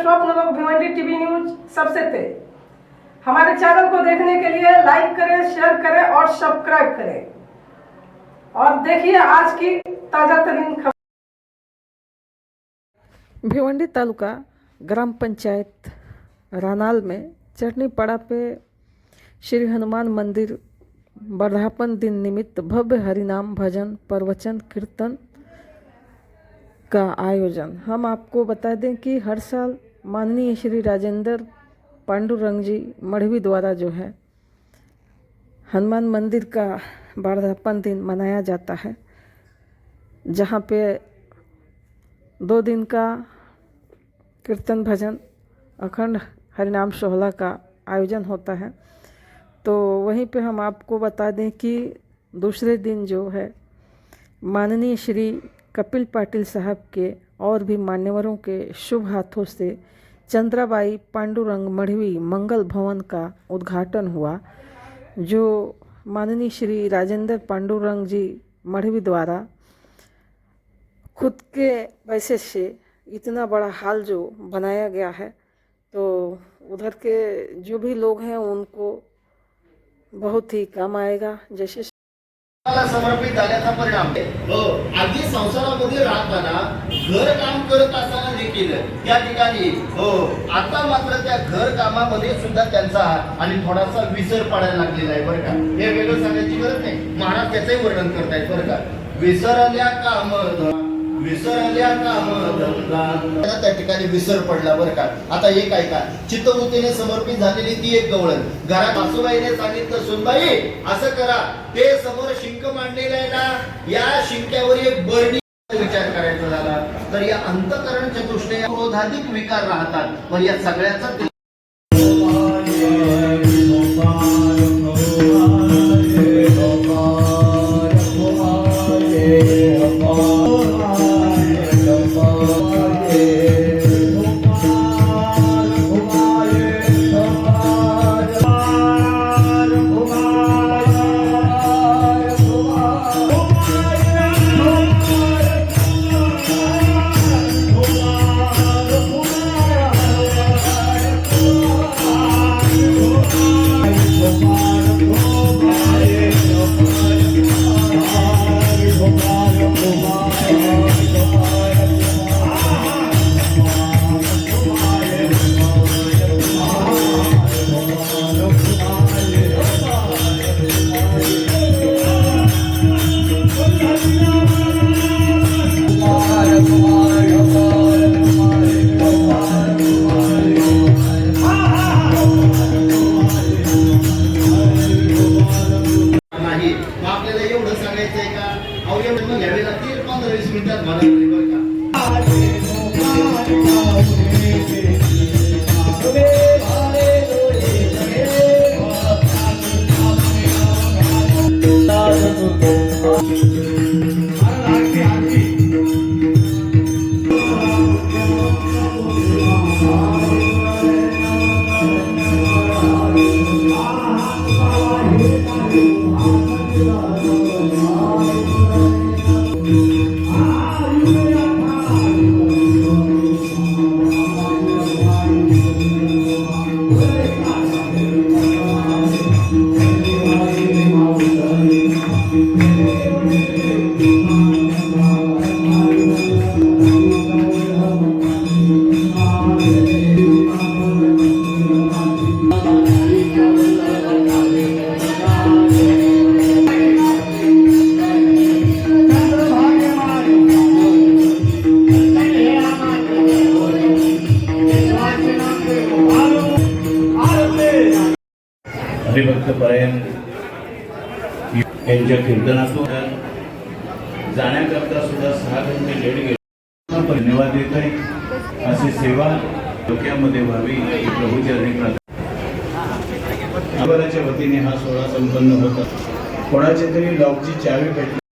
स्वप्न लोग Bhiwandi TV news सबसे तेज। हमारे चैनल को देखने के लिए लाइक करें, शेयर करें और सब्सक्राइब करें और देखिए आज की ताजा तरीन खबर। भिवंडी तालुका ग्राम पंचायत रानाल में चटनीपाड़ा पे श्री हनुमान मंदिर वर्धापन दिन निमित्त भव्य हरिनाम भजन प्रवचन कीर्तन का आयोजन। हम आपको बता दें कि हर साल माननीय श्री राजेंद्र पांडुरंग जी मढ़वी द्वारा जो है हनुमान मंदिर का वर्धापन दिन मनाया जाता है, जहाँ पे 2 दिन का कीर्तन भजन अखंड हरिनाम सोहला का आयोजन होता है। तो वहीं पे हम आपको बता दें कि दूसरे दिन जो है माननीय श्री कपिल पाटिल साहब के और भी मान्यवरों के शुभ हाथों से चंद्राबाई पांडुरंग मढ़वी मंगल भवन का उद्घाटन हुआ, जो माननीय श्री राजेंद्र पांडुरंग जी मढ़वी द्वारा खुद के पैसे से इतना बड़ा हाल जो बनाया गया है, तो उधर के जो भी लोग हैं उनको बहुत ही काम आएगा। जैसे समर्पित झाल्याचा परिणाम हो, अगदी संसारामध्ये राहताना घर काम करत असताना देखील या ठिकाणी हो आता मात्र त्या घर कामामध्ये सुद्धा त्यांचा आणि थोडासा विसर पडायला लागलेला आहे बरं का। हे वेगळं सांगायची गरज नाही, महाराज त्याचंही वर्णन करतायत बरं का। विसरल्या काम धंदा त्या ठिकाणी विसर पडला बरं का। आता एक ऐका, चित्तवृत्तीने समर्पित झालेली ती एक गवळण घरात सासूबाईने सांगितलं, सुनबाई असं करा, ते समोर शिंक मांडलेलं आहे ना, या शिंक्यावर एक बरणी विचार करायचा झाला तर या अंतःकरणच्या दृष्टीने क्रोधाधिक विकार राहतात, पण या सगळ्याचा हरिभक्तपरायण यांच्या कीर्तनातून जाण्याकरता सुद्धा 6 घंटे लेट गेले, धन्यवाद देत आहे। अशी सेवा डोक्यामध्ये व्हावी ही प्रभूचरणी प्रार्थना। आभाराच्या वतीने हा सोहळा संपन्न होता। कोणाच्या तरी लॉकची चावी भेटली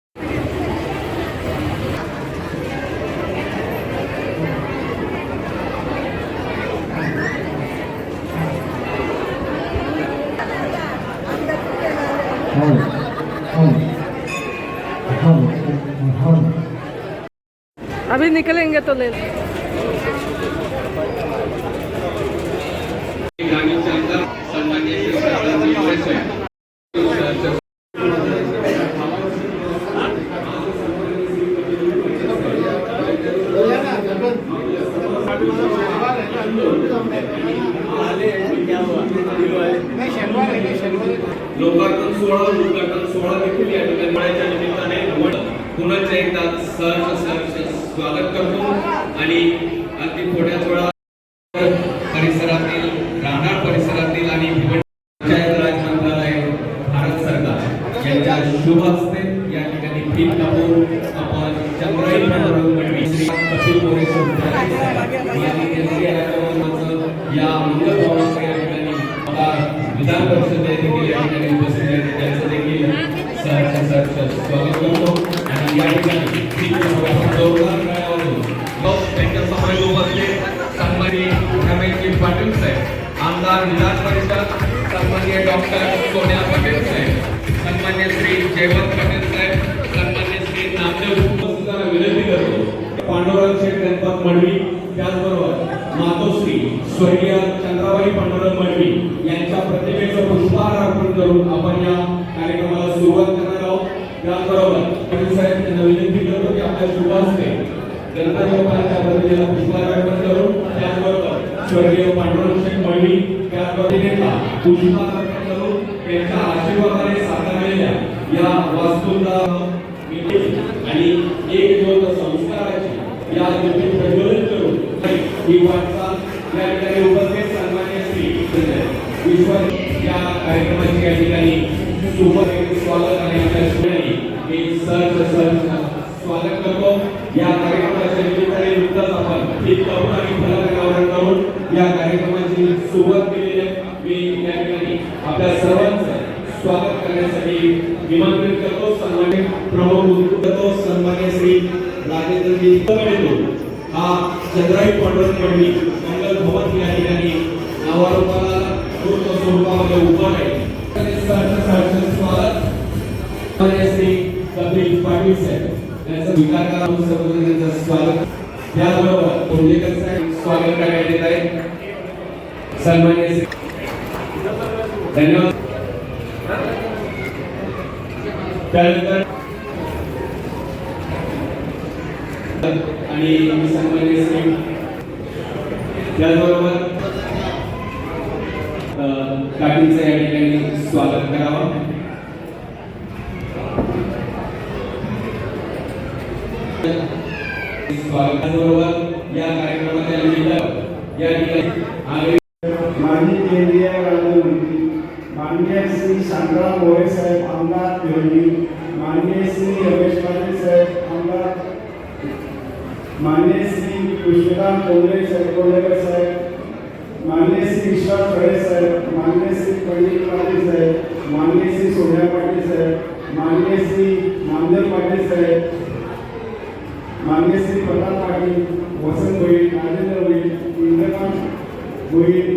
अभी निकलेंगे तो ले सहर्ष स्वागत करतो आणि अगदी थोड्याच वेळा परिसरातील राहणार परिसरातील आणि पंचायत राज मंत्रालय भारत सरकार यांच्या शुभ हस्ते या ठिकाणी फीत कापून आपण चंद्राई मंडळी श्री कपिल मोरे या मंगल भवनाच्या या ठिकाणी विधान परिषद या ठिकाणी उपस्थित आहेत त्यांचं देखील सहर्ष स्वागत करतो आणि या ठिकाणी त्यांच्या समोर उपस्थित सन्माननीय रमेशजी पाटील साहेब आमदार विधान परिषद सन्माननीय डॉक्टर सोनिया पटेल साहेब सन्मान्य श्री जयवंत पटेल साहेब सन्मान्य श्री नामदेव उपस्थितांना विनंती करतो पांडुरंग शेठ गणपत मडवी त्याचबरोबर मातोश्री स्वर्गीय चंद्राबाई पांडुरंग मडवी यांच्या प्रतिमेचं पुष्पहार अर्पण करून आपण या कार्यक्रमाला सुरुवात करणार आहोत. त्याचबरोबर पाटील साहेब यांना विनंती करतो की आपल्या शुभ हस्ते गणपती बाप्पांच्या प्रतिमेला पुष्पहार अर्पण करून त्याचबरोबर स्वर्गीय पांडुरंग शेठ मडवी त्याचबरोबर पुष्पहार अर्पण करून त्यांच्या आशीर्वादाने साकारलेल्या या वास्तूला आणि एक ज्योत संस्काराची या ज्योती प्रज्वलित करून ही वाटचाल या ठिकाणी उपस्थित सन्मान्य श्री विश्वास या कार्यक्रमाची या ठिकाणी स्वागत आणि आपल्या श्रेणी मी स्वागत करतो. या कार्यक्रमाच्या निमित्ताने नुकताच आपण एक तरुण आणि फलक करून या कार्यक्रमाची सुरुवात केलेली आहे. मी या ठिकाणी आपल्या सर्वांचं स्वागत करण्यासाठी निमंत्रित करतो. सन्मान्य प्रमुख करतो सन्मान्य श्री राजेंद्रजी हा चंद्राई पांडुरंग मडवी मंगल भवन या ठिकाणी नावारूपाला पूर्ण स्वरूपामध्ये उभा आहे. स्वागत श्री कपिल पाटील साहेब यांचं स्वीकार करा. सर्वजणांचं स्वागत त्याचबरोबर कोंडेकर साहेब स्वागत करण्यात येत आहे. सन्मान्य श्री धन्यवाद. त्यानंतर आणि सन्मान्य श्री त्याचबरोबर पाटीलचं या ठिकाणी स्वागत करावं. स्वागताबरोबर या कार्यक्रमाच्या निमित्तानं या ठिकाणी माजी केंद्रीय राज्यमंत्री माननीय श्री शांताराम मोरे साहेब आमदार भिवंडी, माननीय श्री रमेश पाटील साहेब आमदार, माननीय श्री कृष्णकांत कोंडेकर साहेब, माननीय श्री विश्वास खडे साहेब, माननीय श्री पंडित पाटील साहेब, माननीय श्री सोनिया पाटील साहेब, माननीय श्री नामदेव पाटील साहेब, माननीय श्री प्रताप पाटील, वसंत भोईर, राजेंद्र भोईर, इंद्रकांत भोईर,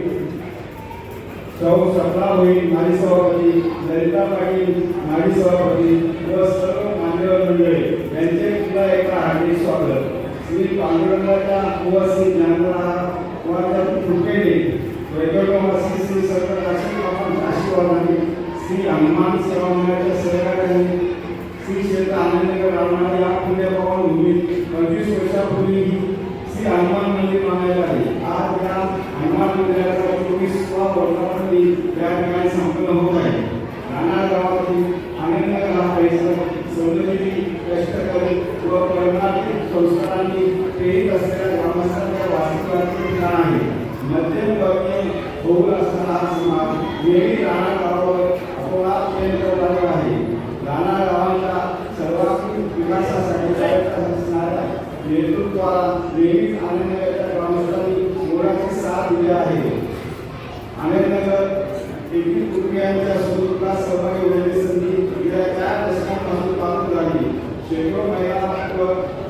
सौ सपना भोईर माजी सभापती, ललिता पाटील माजी सभापती व सर्व मान्यवर मंडळी यांचे पुन्हा एकदा हार्दिक स्वागत. श्री पांडुरंगाच्या उपस्थित ज्ञानदानाच्या कृपेने वैकुंठवासी श्री सर्व काशी बाबांच्या आशीर्वादाने श्री हनुमान सेवा मंडळाच्या सहकार्याने श्री क्षेत्र आनंदनगर रामनाथ या पुण्यपावन भूमीत 25 वर्षापूर्वी श्री हनुमान मंदिर बांधण्यात आले. आज या हनुमान मंदिराचा 24वा वर्धापन दिन या ठिकाणी संपन्न होत आहे. राहणार गावातील आनंदनगर हा परिसर सौंदर्याची कष्ट करून व परमार्थिक संस्कारांनी प्रेरित असलेल्या ग्रामस्थांच्या वास्तव्याचे ठिकाण आहे. मध्यमवर्गीय बहुल असणारा हा समाज नेहमी राहणार गावावर अपवाद केंद्र झाला आहे. राहणार गावांच्या सर्वांगीण विकासासाठी प्रयत्न असणाऱ्या नेतृत्वाला नेहमीच आनंदनगरच्या ग्रामस्थांनी मोलाची साथ दिली आहे. आनंदनगर येथील कुटुंबियांच्या सुखदुःखात सहभागी होण्याची संधी गेल्या 4 दशकांपासून प्राप्त झाली. शेकडो महिला व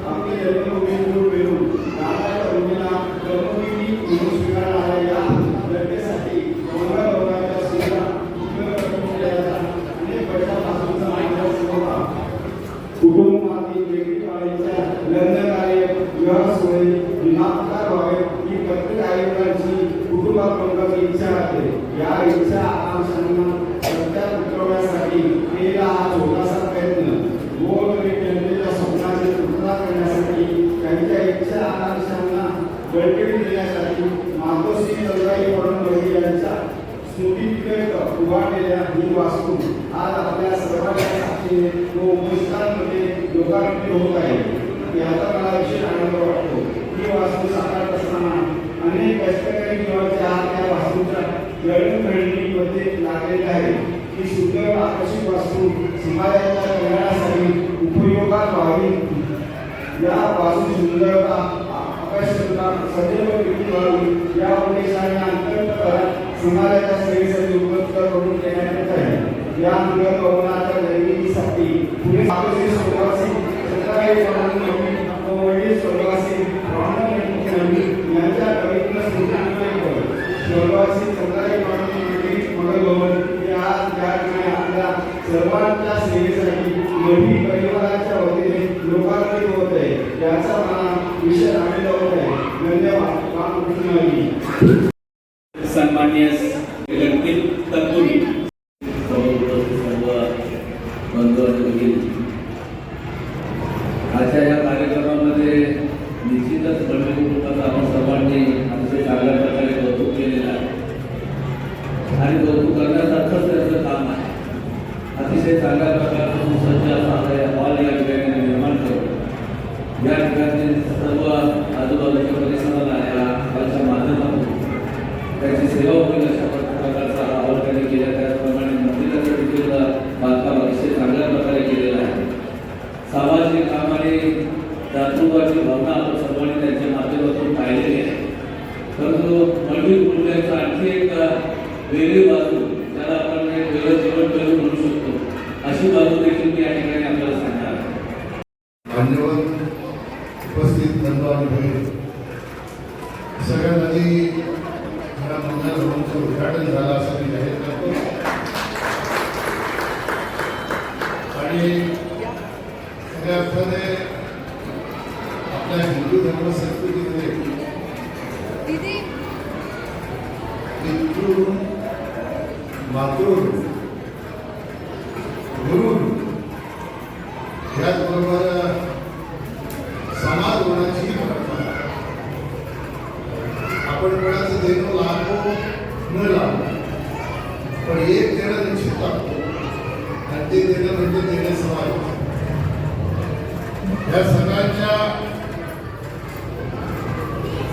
आपली जन्मभूमी दूर फिरून राहणाऱ्या भूमीला कर्मभूमी म्हणून स्वीकारणाऱ्या या जनतेसाठी मंगळ भवनाच्या सुविधा उपलब्ध केल्याचा अनेक वर्षांपासूनचा मार्गदर्शन होता. कुटुंबातील व्यक्तीपाळीच्या लग्न कार्य विवाह सोहळे दिनांकार व्हावे ही प्रत्येक आयुष्याची कुटुंबाप्रमुखाची इच्छा असते. या इच्छा आकांक्षांना सत्यात उतरवण्यासाठी केलेला हा छोटासा प्रयत्न गोरगरीब जनतेच्या स्वप्नाची पूर्तता करण्यासाठी त्यांच्या इच्छा आकांक्षांना बळकटी देण्यासाठी मातोश्री चंद्राई पांडुरंग यांच्या स्मृतीप्रीत्यर्थ उभारलेल्या ही वास्तू आज आपल्या सर्वांच्या साक्षीने व उपस्थितांमध्ये लोकार्पण होत आहे. याचा मला विशेष आनंद वाटतो. ही वास्तू साकारत असताना अनेक कष्टकरी जीवाचे हात या वास्तूच्या जडणघडणीमध्ये लागलेले आहे. ही सुंदर आकर्षक वास्तू समाजाच्या कल्याणासाठी उपयोगात व्हावी. या वास्तू सुंदरता आकर्षकता सदैव टिकून राहावी या उद्देशाने अंतर्गत समाजाच्या सेवेसाठी उपलब्ध करून देण्यात येत आहे. या नगर भवनाच्या निर्मितीसाठी पुढे स्वर्गवासी सत्ताई वडील स्वर्गवासी यांच्या कवित्व स्वर्गवासी सत्ताई मगर भवन या ठिकाणी आपल्या सर्वांच्या सेवेसाठी नवी परिवाराच्या वतीने लोकार्पण होत आहे. याचा मला विशेष आनंद होत आहे. धन्यवाद. रामकृष्ण. सन्मान्य गणपती तत्पुरी सर्व बंधू आणि भगिनी, आजच्या या कार्यक्रमामध्ये निश्चितच बंडू कुटुंबाचं आपण सर्वांनी अतिशय चांगल्या प्रकारे कौतुक केलेलं आहे आणि कौतुक करण्यासारखंच त्याचं काम आहे. अतिशय चांगल्या प्रकारचं सुसज्ज असा हॉल या ठिकाणी निर्माण करून या ठिकाणी सर्व आजूबाजूच्या परिसराला या हॉलच्या माध्यमातून त्याची सेवा होईल अशा प्रकारचा हॉल त्यांनी केला. त्याचप्रमाणे मंदिराचं देखील बांधकाम अतिशय चांगल्या प्रकारे केलेलं आहे. सामाजिक काम आणि दातृत्वाची भावना आपण सर्वांनी त्यांच्या माध्यमातून पाहिलेली आहे. परंतु मौलिक मूल्यांचा आणखी एक वेगळी बाजू ज्याला आपण एक वेगळं जीवन पैलू म्हणू शकतो अशी बाजू देखील मी या ठिकाणी आपल्याला सांगणार आहे. मान्यवर उपस्थित बंधू आणि भगिनी, सगळ्यांना या मंगल भवनचं उद्घाटन झालं असं मी जाहीर करतो. आणि खऱ्या अर्थाने आपल्या हिंदू धर्म संस्कृतीमध्ये पितृ मातृ गुरु याचबरोबर समाज होण्याची परंपरा. आपण कोणाचं देणं लागतो न लागतो, पण एक देणं निश्चित लागतो आणि ते देणं म्हणजे देणे समाज. या सगळ्यांच्या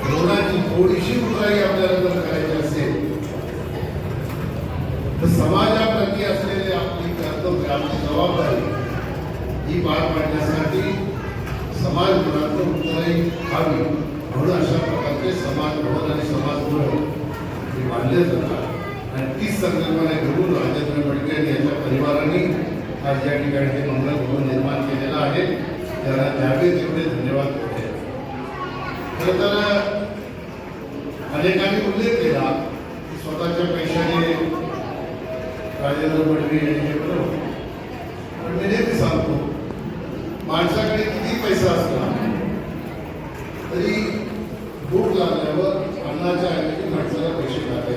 धोरणाची थोडीशी उतराई आपल्याला जर करायची असेल तर समाजाप्रती असलेली आपली कर्तव्य, आपली जबाबदारी ही पार पाडण्यासाठी समाज गुणांचं उतराई व्हावी म्हणून अशा प्रकारचे समाज भवन आणि समाजगृह हे बांधले जातात. आणि तीच संकल्पना घेऊन राजेंद्र मडके यांच्या परिवाराने आज या ठिकाणी हे मंगल भवन निर्माण केलेलं आहे. त्याला द्यावे तेवढे धन्यवाद होते. खरं तर अनेकांनी उल्लेख केला की स्वतःच्या पैशाने राजेंद्र मडके यांनी हे बरोबर, पण मी नेहमी सांगतो माणसाकडे किती पैसा असला तरी भूक लागल्यावर अन्नाच्या ऐवजी माणसाला पैसे खाते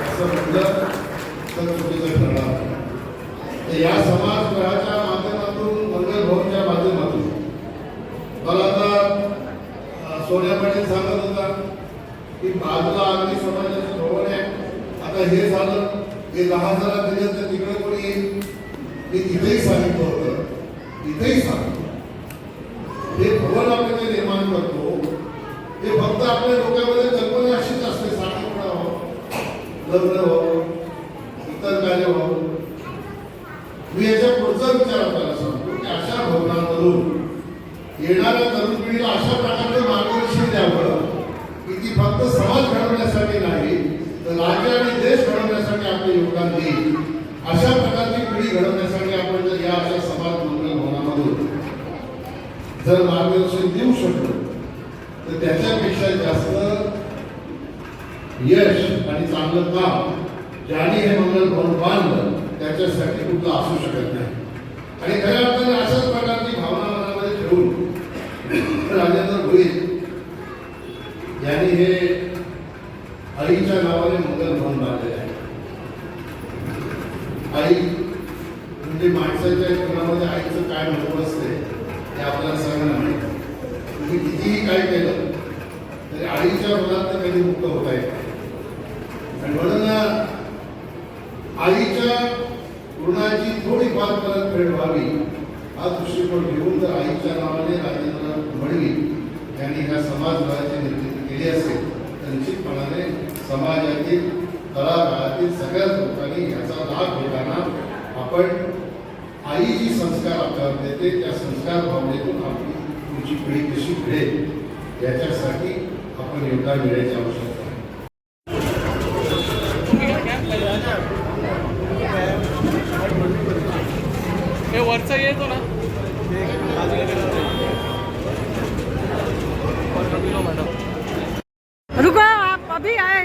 असं म्हटलं तर चुकीचं ठरणार. या समाजगृहाच्या माध्यमातून मंगल भवनच्या माध्यमातून मला आता सोन्या पाटील सांगत होता की बाजूला अगदी समाजाचं भवन आहे. आता हे झालं, हे 10,000 दिलं तर तिकडे कोणी येईल. मी इथेही सांगितलं होतं, इथेही सांगतो हे भवन आपण जे निर्माण करतो ते फक्त आपल्या डोक्यामध्ये कल्पना अशीच असते. साखरपुडा हो, लग्न हो, इतर कार्य हो. मी याच्या पुढचा विचार आपल्याला सांगतो की अशा भवनांमधून येणाऱ्या तरुण पिढीला अशा प्रकारचं मार्गदर्शन द्यावं की ती फक्त समाज घडवण्यासाठी नाही तर राज्य आणि देश घडवण्यासाठी आपले योगदान देईल. अशा प्रकारची पिढी घडवण्यासाठी आपण जर या अशा समाज मंगल भवनामधून जर मार्गदर्शन देऊ शकलो तर त्याच्यापेक्षा जास्त यश आणि चांगलं काम ज्याने हे मंगल भवन बांधलं त्याच्यासाठी कुठलं असू शकत नाही. आणि खऱ्या अर्थाने अशाच प्रकारची भावना मनामध्ये ठेवून राजेंद्र भोईर यांनी हे आईच्या नावाने मंगल भवन बांधलेले आहे. आई म्हणजे माणसाच्या जीवनामध्ये आईचं काय महत्व असते हे आपल्याला सगळ्यांना माहिती. तुम्ही कितीही काय केलं तरी आईच्या मुलात तर कधी मुक्त होता येत नाही. आणि म्हणून आईच्या ऋणाची थोडीफार परतफेड व्हावी हा दृष्टिकोन घेऊन जर आईच्या नावाने राजेंद्र मडवी यांनी ह्या समाजभराची निर्मिती केली असेल तर निश्चितपणाने समाजातील तळागाळातील सगळ्याच लोकांनी याचा लाभ घेताना आपण आई जी संस्कार आपल्यावर देते त्या संस्कार भावनेतून आपली पुढची पिढी कशी घडेल याच्यासाठी आपण योगदान देण्याची आवश्यकता आहे. वरचा येतो ना रुको आप अभी आए